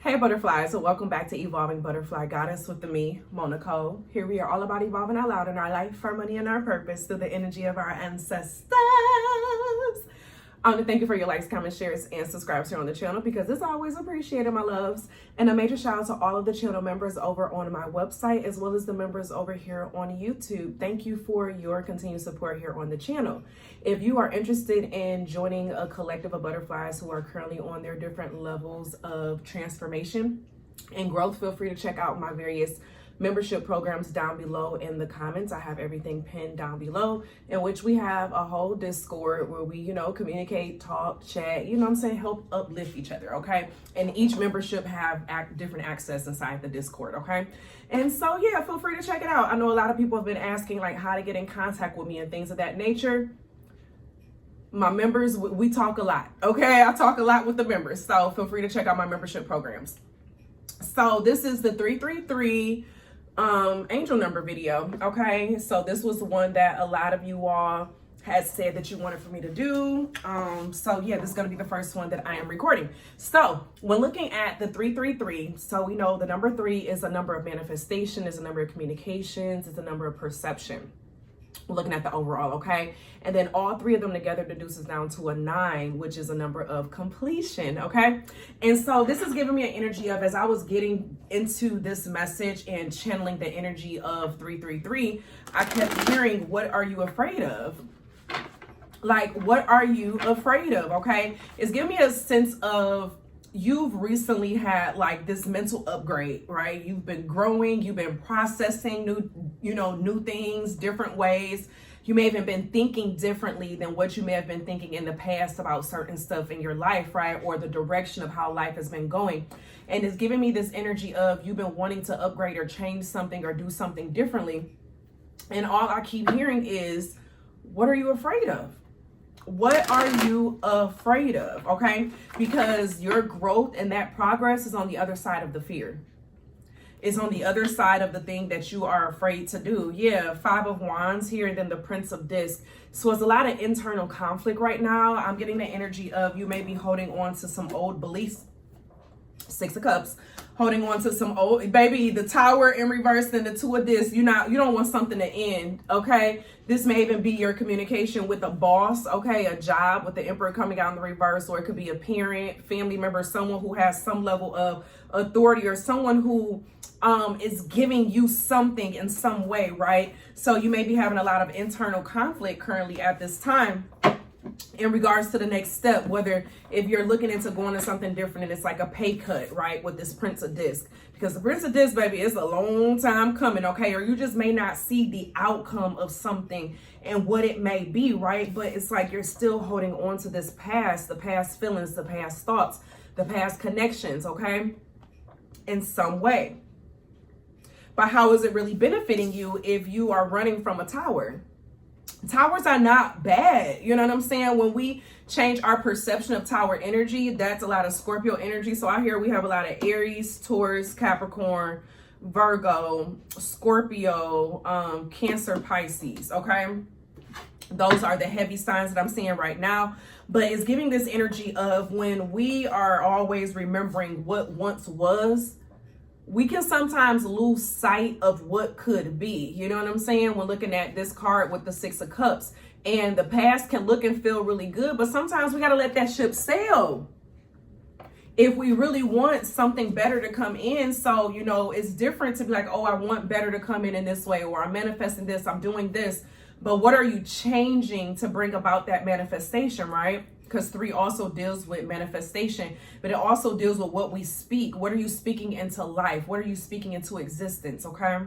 Hey butterflies, so welcome back to Evolving Butterfly Goddess with me, Moe Nicole. Here we are all about evolving out loud in our life, our money, and our purpose through the energy of our ancestors. I want to thank you for your likes, comments, shares, and subscribes here on the channel because it's always appreciated, my loves. And a major shout out to all of the channel members over on my website as well as the members over here on YouTube. Thank you for your continued support here on the channel. If you are interested in joining a collective of butterflies who are currently on their different levels of transformation and growth, feel free to check out my various membership programs down below in the comments. I have everything pinned down below, in which we have a whole Discord where we, communicate, talk, chat, help uplift each other, okay? And each membership have different access inside the Discord, okay? And so, yeah, feel free to check it out. I know a lot of people have been asking like how to get in contact with me and things of that nature. My members, we talk a lot, okay? I talk a lot with the members, so feel free to check out my membership programs. So this is the 333 angel number video, okay? So this was one that a lot of you all had said that you wanted for me to do. So yeah, this is going to be the first one that I am recording. So when looking at the 333, so we know the number 3 is a number of manifestation, is a number of communications, it's a number of perception. Looking at the overall, okay? And then all 3 of them together deduces down to a 9, which is a number of completion, okay? And so this is giving me an energy of, as I was getting into this message and channeling the energy of 333, I kept hearing, what are you afraid of? Like, what are you afraid of, okay? It's giving me a sense of, you've recently had like this mental upgrade, right? You've been growing, you've been processing new things, different ways. You may have even been thinking differently than what you may have been thinking in the past about certain stuff in your life, right? Or the direction of how life has been going. And it's giving me this energy of you've been wanting to upgrade or change something or do something differently. And all I keep hearing is, what are you afraid of? What are you afraid of, okay? Because your growth and that progress is on the other side of the fear. It's on the other side of the thing that you are afraid to do. Yeah, 5 of Wands here, and then the Prince of Discs. So it's a lot of internal conflict right now. I'm getting the energy of you may be holding on to some old beliefs. 6 of Cups. Holding on to some old, baby, the Tower in reverse and the 2 of Discs. You don't want something to end, okay? This may even be your communication with a boss, okay? A job with the Emperor coming out in the reverse, or it could be a parent, family member, someone who has some level of authority, or someone who is giving you something in some way, right? So you may be having a lot of internal conflict currently at this time in regards to the next step, whether if you're looking into going to something different and it's like a pay cut, right, with this Prince of Discs, because the Prince of Discs, baby, it's a long time coming, okay? Or you just may not see the outcome of something and what it may be, right? But it's like you're still holding on to this past, the past feelings, the past thoughts, the past connections, okay, in some way. But how is it really benefiting you if you are running from a tower? Towers are not bad. You know what I'm saying? When we change our perception of tower energy, that's a lot of Scorpio energy. So out here we have a lot of Aries, Taurus, Capricorn, Virgo, Scorpio, Cancer, Pisces, okay? Those are the heavy signs that I'm seeing right now. But it's giving this energy of when we are always remembering what once was, we can sometimes lose sight of what could be. You know what I'm saying? When looking at this card with the 6 of Cups, and the past can look and feel really good, but sometimes we got to let that ship sail if we really want something better to come in. So, it's different to be like, oh, I want better to come in this way, or I'm manifesting this, I'm doing this. But what are you changing to bring about that manifestation, right? Because 3 also deals with manifestation, but it also deals with what we speak. What are you speaking into life? What are you speaking into existence, okay?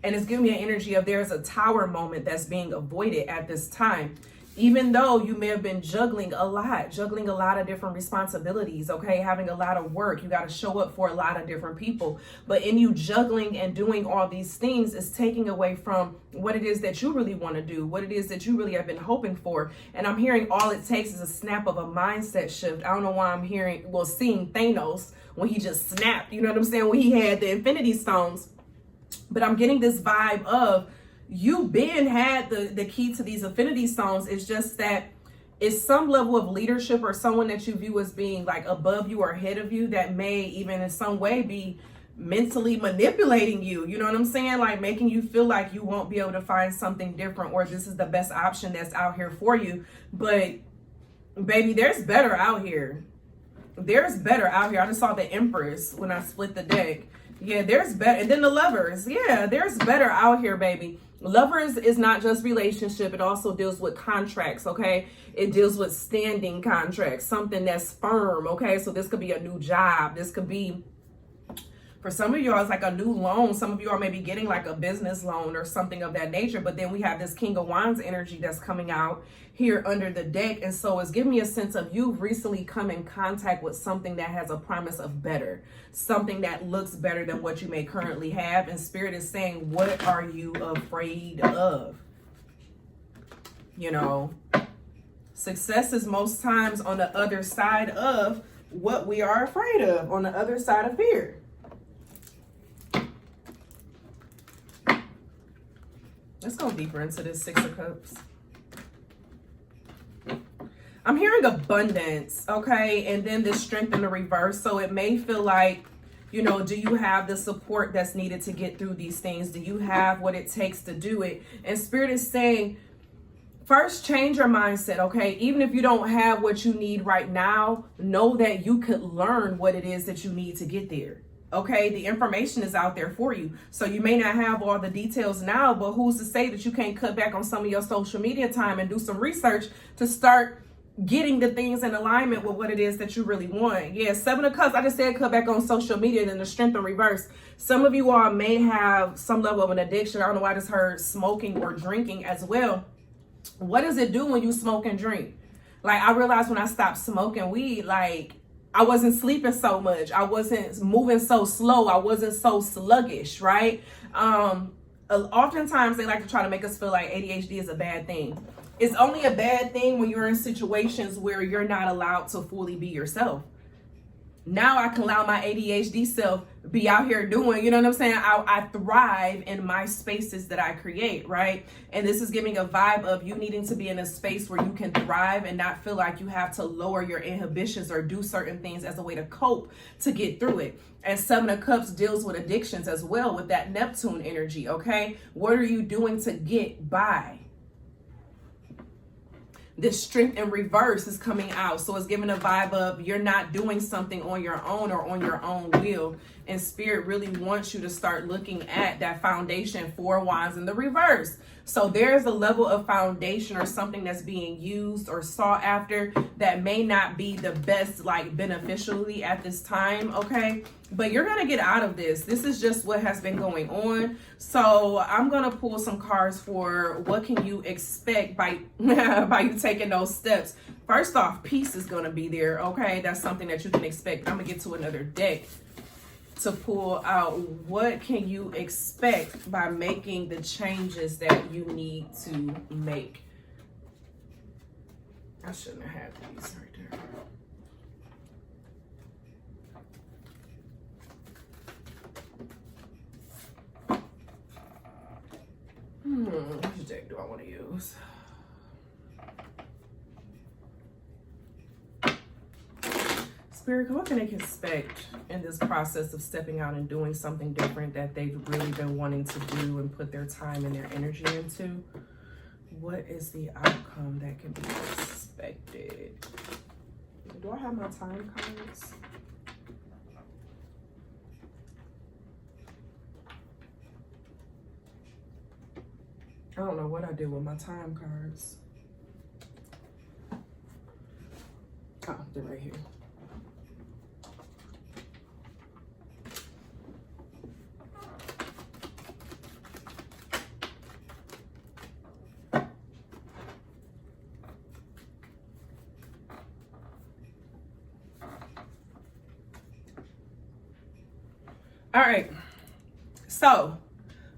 And it's giving me an energy of there's a tower moment that's being avoided at this time. Even though you may have been juggling a lot of different responsibilities, okay? Having a lot of work. You got to show up for a lot of different people. But in you juggling and doing all these things is taking away from what it is that you really want to do, what it is that you really have been hoping for. And I'm hearing all it takes is a snap of a mindset shift. I don't know why I'm seeing Thanos when he just snapped, you know what I'm saying? When he had the Infinity Stones. But I'm getting this vibe of, you been had the key to these Infinity Stones. It's just that it's some level of leadership or someone that you view as being like above you or ahead of you that may even in some way be mentally manipulating you. You know what I'm saying? Like making you feel like you won't be able to find something different, or this is the best option that's out here for you. But baby, there's better out here. There's better out here. I just saw the Empress when I split the deck. Yeah, there's better. And then the Lovers. Yeah, there's better out here, baby. Lovers is not just relationship. It also deals with contracts, okay? It deals with standing contracts, something that's firm, okay? So this could be a new job. This could be, for some of y'all, it's like a new loan. Some of you are maybe getting like a business loan or something of that nature. But then we have this King of Wands energy that's coming out here under the deck. And so it's giving me a sense of you've recently come in contact with something that has a promise of better, something that looks better than what you may currently have. And Spirit is saying, what are you afraid of? You know, success is most times on the other side of what we are afraid of, on the other side of fear. Let's go deeper into this Six of Cups. I'm hearing abundance, okay? And then the strength in the reverse. So it may feel like, you know, do you have the support that's needed to get through these things? Do you have what it takes to do it? And Spirit is saying, first, change your mindset, okay? Even if you don't have what you need right now, know that you could learn what it is that you need to get there. Okay, the information is out there for you. So you may not have all the details now, but who's to say that you can't cut back on some of your social media time and do some research to start getting the things in alignment with what it is that you really want. Yeah, Seven of Cups. I just said cut back on social media, and then the strength in reverse. Some of you all may have some level of an addiction. I don't know why I just heard smoking or drinking as well. What does it do when you smoke and drink? Like, I realized when I stopped smoking weed, like, I wasn't sleeping so much. I wasn't moving so slow. I wasn't so sluggish, right? Oftentimes they like to try to make us feel like ADHD is a bad thing. It's only a bad thing when you're in situations where you're not allowed to fully be yourself. Now I can allow my ADHD self be out here doing, you know what I'm saying? I thrive in my spaces that I create, right? And this is giving a vibe of you needing to be in a space where you can thrive and not feel like you have to lower your inhibitions or do certain things as a way to cope to get through it. And Seven of Cups deals with addictions as well with that Neptune energy, okay? What are you doing to get by? This strength in reverse is coming out. So it's giving a vibe of you're not doing something on your own or on your own will. And Spirit really wants you to start looking at that foundation, Four of Wands in the reverse. So there's a level of foundation or something that's being used or sought after that may not be the best, like beneficially at this time, okay? But you're gonna get out of this. This is just what has been going on. So I'm gonna pull some cards for what can you expect by by you taking those steps. First off, peace is gonna be there, okay? That's something that you can expect. I'm gonna get to another deck to pull out what can you expect by making the changes that you need to make. I shouldn't have had these right there. Which deck do I want to use? Spirit, what can they expect in this process of stepping out and doing something different that they've really been wanting to do and put their time and their energy into? What is the outcome that can be expected? Do I have my time cards? I don't know what I did with my time cards. Oh, they're right here. All right, so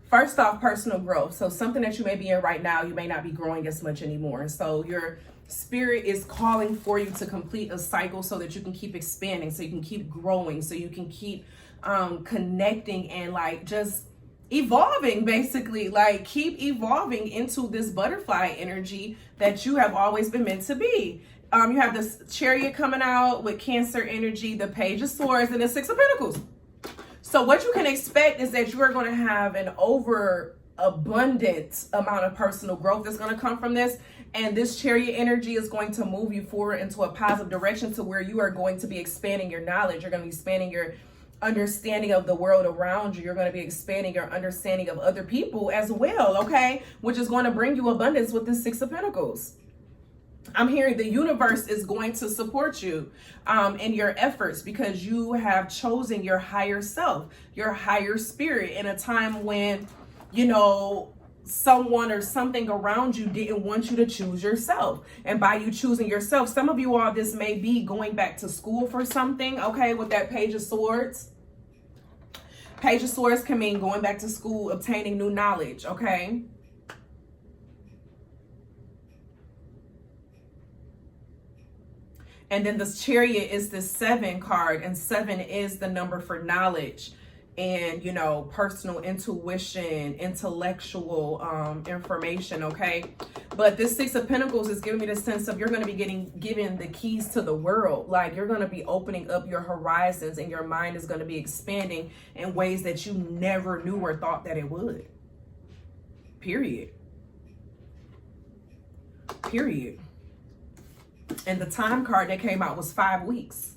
first off, personal growth. So something that you may be in right now, you may not be growing as much anymore. And so your spirit is calling for you to complete a cycle so that you can keep expanding, so you can keep growing, so you can keep connecting and like just evolving, basically. Like keep evolving into this butterfly energy that you have always been meant to be. You have this Chariot coming out with Cancer energy, the Page of Swords, and the Six of Pentacles. So what you can expect is that you are going to have an overabundant amount of personal growth that's going to come from this. And this Chariot energy is going to move you forward into a positive direction to where you are going to be expanding your knowledge. You're going to be expanding your understanding of the world around you. You're going to be expanding your understanding of other people as well, okay? Which is going to bring you abundance with the Six of Pentacles. I'm hearing the universe is going to support you in your efforts because you have chosen your higher self, your higher spirit in a time when, you know, someone or something around you didn't want you to choose yourself. And by you choosing yourself, some of you all, this may be going back to school for something, okay, with that Page of Swords. Page of Swords can mean going back to school, obtaining new knowledge, okay? And then this Chariot is the 7 card, and 7 is the number for knowledge and, you know, personal intuition, intellectual information, okay? But this Six of Pentacles is giving me the sense of you're going to be given the keys to the world. Like, you're going to be opening up your horizons, and your mind is going to be expanding in ways that you never knew or thought that it would. Period. Period. And the time card that came out was 5 weeks.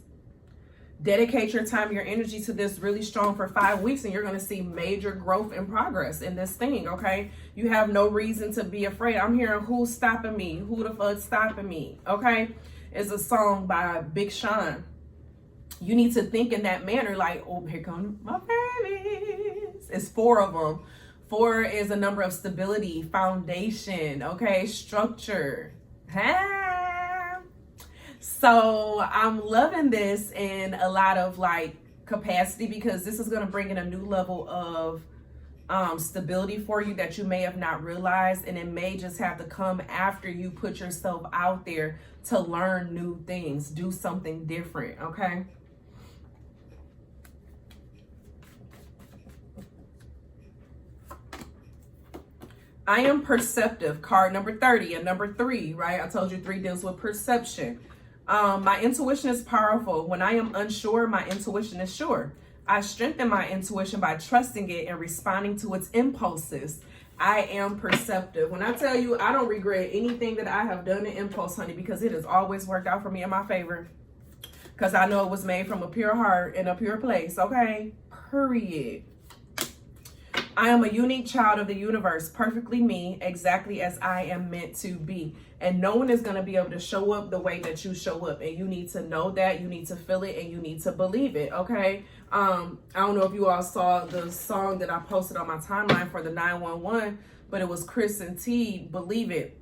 Dedicate your time, your energy to this really strong for 5 weeks, and you're going to see major growth and progress in this thing, okay? You have no reason to be afraid. I'm hearing, who's stopping me? Who the fuck's stopping me? Okay? It's a song by Big Sean. You need to think in that manner, like, oh, here come my babies. It's 4 of them. 4 is a number of stability, foundation, okay? Structure. So I'm loving this in a lot of like capacity, because this is going to bring in a new level of stability for you that you may have not realized, and it may just have to come after you put yourself out there to learn new things, do something different, okay? I am perceptive, card number 30, and number 3, right? I told you 3 deals with perception. My intuition is powerful. When I am unsure, my intuition is sure. I strengthen my intuition by trusting it and responding to its impulses. I am perceptive. When I tell you, I don't regret anything that I have done in impulse, honey, because it has always worked out for me in my favor. Because I know it was made from a pure heart and a pure place, okay? Period. I am a unique child of the universe, perfectly me, exactly as I am meant to be. And no one is going to be able to show up the way that you show up. And you need to know that, you need to feel it, and you need to believe it, okay? I don't know if you all saw the song that I posted on my timeline for the 911, but it was Chris and T, Believe It.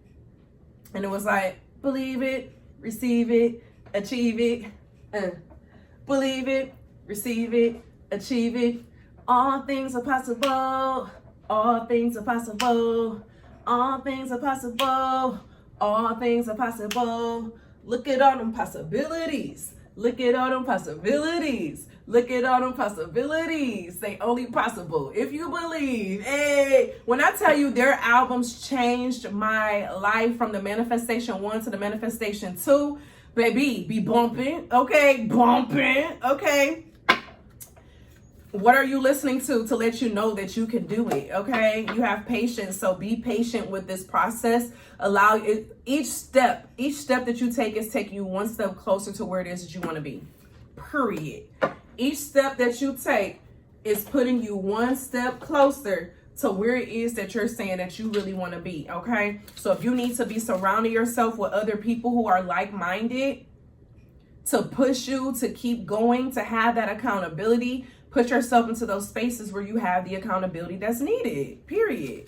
And it was like, believe it, receive it, achieve it. Believe it, receive it, achieve it. All things are possible. All things are possible. All things are possible. All things are possible. Look at all them possibilities. Look at all them possibilities. Look at all them possibilities. They only possible if you believe. Hey, when I tell you their albums changed my life from the Manifestation 1 to the Manifestation 2, baby, be bumping, okay? Bumping, okay? What are you listening to let you know that you can do it, okay? You have patience, so be patient with this process. Allow it, each step that you take is taking you one step closer to where it is that you want to be, period. Each step that you take is putting you one step closer to where it is that you're saying that you really want to be, okay? So if you need to be surrounding yourself with other people who are like-minded to push you to keep going, to have that accountability, put yourself into those spaces where you have the accountability that's needed, period.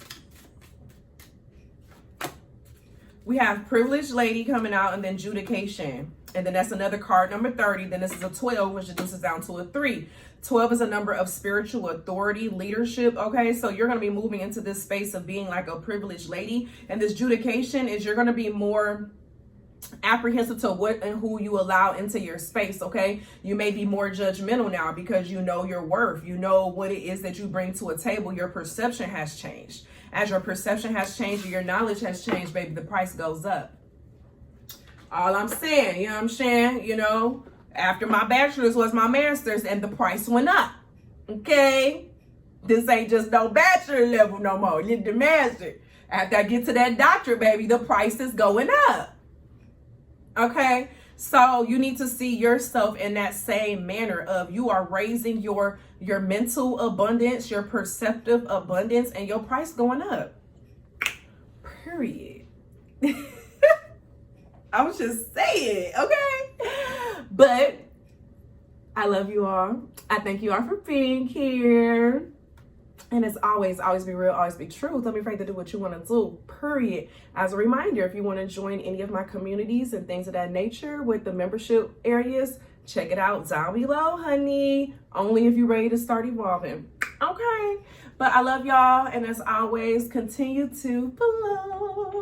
We have Privileged Lady coming out, and then Judication. And then that's another card, number 30. Then this is a 12, which reduces down to a 3. 12 is a number of spiritual authority, leadership, okay? So you're going to be moving into this space of being like a privileged lady. And this Judication is you're going to be more apprehensive to what and who you allow into your space. Okay, you may be more judgmental now because you know your worth, you know what it is that you bring to a table. Your perception has changed. As your perception has changed, your knowledge has changed, baby, the price goes up. All I'm saying, you know what I'm saying? You know, after my bachelor's was my master's and the price went up. Okay, this ain't just no bachelor level no more. It's the master. After I get to that doctorate, baby, the price is going up. Okay, so you need to see yourself in that same manner of you are raising your mental abundance, your perceptive abundance, and your price going up. Period. I was just saying, okay? But I love you all. I thank you all for being here. And as always, always be real, always be true. Don't be afraid to do what you want to do, period. As a reminder, if you want to join any of my communities and things of that nature with the membership areas, check it out down below, honey. Only if you're ready to start evolving. Okay. But I love y'all. And as always, continue to flow.